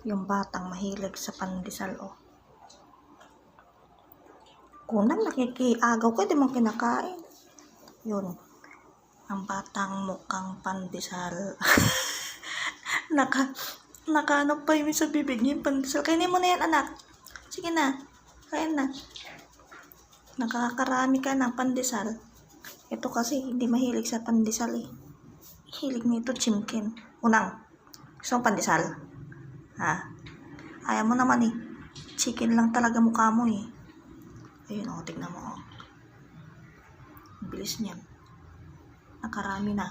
Yung batang mahilig sa pandesal, oh. Kunang nakikiagaw ka, di mo kinakain. Yun. Ang batang mukhang pandesal. Nakaano pa yung sa bibig niya yung pandesal. Kainin mo na yan, anak. Sige na. Kain na. Nakakarami ka ng pandesal. Ito kasi hindi mahilig sa pandesal eh. Hilig nito chimkin. Unang. Gusto mong pandesal? Ha? Ayaw mo naman eh. Chicken lang talaga mukha mo eh. Ayun o, tignan mo o. Ang bilis niyan. Nakarami na.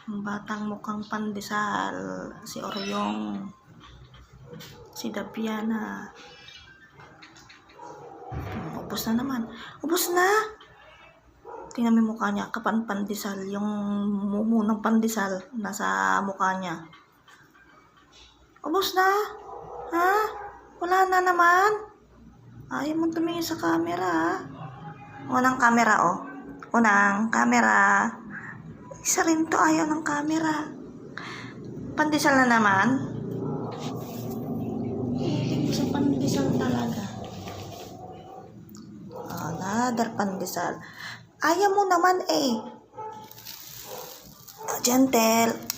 Ang batang mukhang pandesal. Si Oryong. Si Dapiana. Ubus na naman. Ubus na! Tingnan mo yung mukha niya. Kapan pandesal. Yung mumunang pandesal nasa mukha niya. Ubus na? Ha? Wala na naman? Ayaw mo tumingin sa camera. Unang camera, oh. Unang camera. Isa rin to, ayaw ng camera. Pandesal na naman. Hilig ko sa pandesal talaga. Another pandesal. Ayaw mo naman eh. Gentle.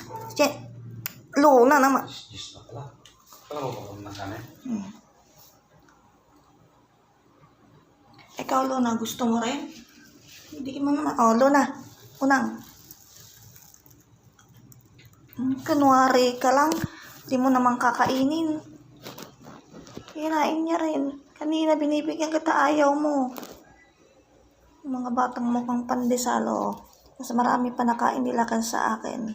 Luna naman. Ikaw, Luna, gusto mo rin? Hindi mo naman. Oh, Luna. Unang. Kunwari ka lang. Hindi mo naman kakainin. Kirain niya rin. Kanina binibigyan kita, ayaw mo. Mga batang mukhang pandesal, oh. Mas marami pa nakain nila kan sa akin.